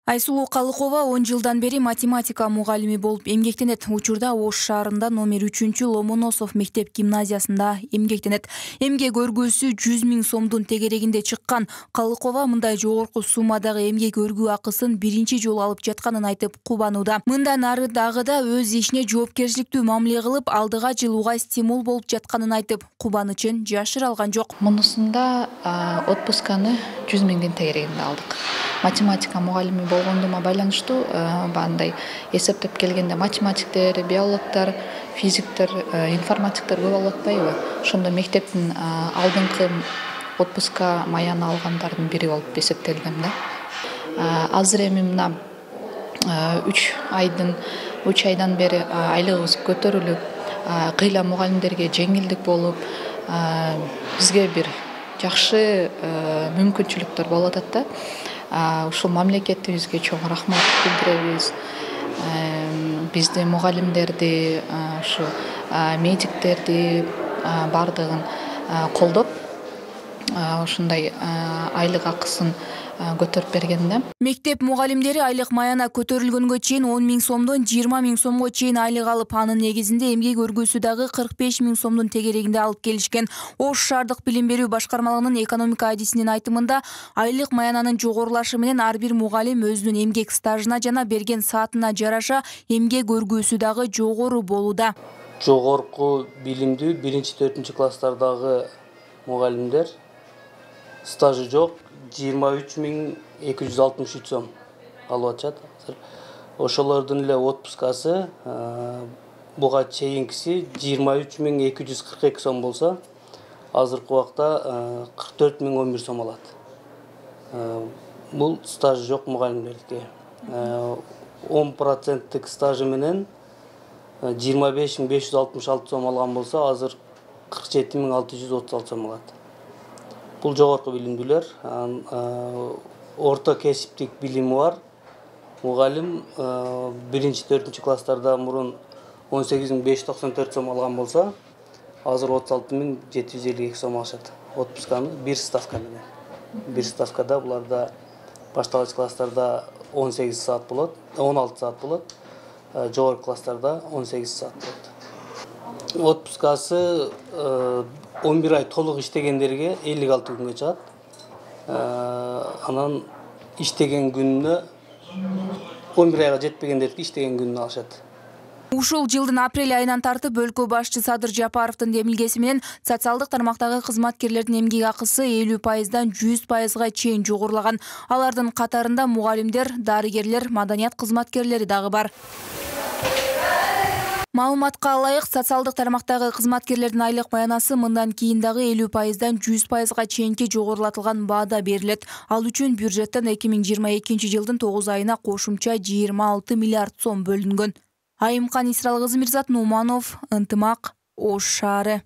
Айсулуу Калыкова 10 жылдан бери математика мугалими болуп эмгектенет. Учурда Ош шаарында номер 3 Ломоносов мектеп гимназиясында эмгектенет. Эмгек өргүүсү 100 000 сомдун тегерегинде чыккан. Калыкова мындай жогорку суммадагы эмгек өргүү акысын биринчи жолу алып жатканын айтып кубанууда. Мындан ары дагы да өз ишине жоопкерчиликтүү мамиле кылып, алдыга жылууга стимул болуп жатканын айтып, кубанычын жашыра алган жок. Мунусунда отпусканы 100 000 тегерегинде алдык. Математика мугалими болгондума байланыштуу бандай эсептеп келгенде математиктер, биологтор, физиктер, информатиктер көп алып атпайбы? Ошондо мектептин алдыңкы отпуска маяны алгандардын бири болуп эсептелдим да. Азыр эми мына 3 айдан бери айлыгыбыз көтөрүлүп, кыйла мугалимдерге жеңилдик болуп, бизге бир жакшы мүмкүнчүлүктөр болуп атат да. Ушул мамлекетибизге чоң рахмат билдиребиз. Бизди мугалимдерди, ушу медиктерди бардыгын колдоп, ушундай айлык акысын көтөрүп бергенде. Мектеп мугалимдери айлык маяна көтөрүлгөнгө чейин 10 000 сомдон 20 000 сомго чейин айлык алып, анын негизинде эмгек өргүүсү дагы 45 000 сомдун тегерегинде алып келишкен. Ош шаардык билим берүү башкармалыгынын экономика адисинин айтымында, айлык маянанын жогорулашы менен ар бир мугалим өзүнүн эмгек стажына жана берген саатына жараша эмгек өргүүсү дагы жогору болууда. Жогорку билимдүү 1-4 класстардагы мугалимдер стажы жок 23 263 сом алып атышат. Ошолордун эле отпускасы буга чейинкиси 23 242 сом болсо, азыркы убакта 44 011 сом алат. Бул стажы жок мугалимдердики. 10% стажы менен 25 566 сом алган болсо, азыр 47 636 сом алат. Бул жогорку билимдүүлөр. Орто кесиптик билими бар мугалим 1-4 класстарда мурун 18 594 сом алган болсо, азыр 36 752 сом алышат. Отпусканы бир ставка менен. Бир ставкада буларда башталгыч класстарда 18 саат болот, 16 саат болот. Жогорку класстарда 18 саат болот. Отпускасы 11 ай толук иштегендерге 56 күнгө чыгат. Анан иштеген күнүнө 11 айга жетпегендерди иштеген күнүнө алышат. Ушул жылдын апрель айынан тартып өлкө башчы Садыр Жапаровдун демилгеси менен социалдык тармактагы кызматкерлердин эмгек акысы 50%дан 100%га чейин жогорулаган. Алардын катарында мугалимдер, дарыгерлер, маданият кызматкерлери дагы бар. Маалыматка ылайык, социалдык тармактагы кызматкерлердин айлык маянасы мындан кийин дагы 50%дан 100%га чейинки жогорулатылган баада берилет. Ал үчүн бюджеттен 2022 жылдын 9 айына кошумча 26 миллиард сом бөлүнгөн. Айымкан Исрал кызы Мирзат Нуманов, Ынтымак, Ош шаары.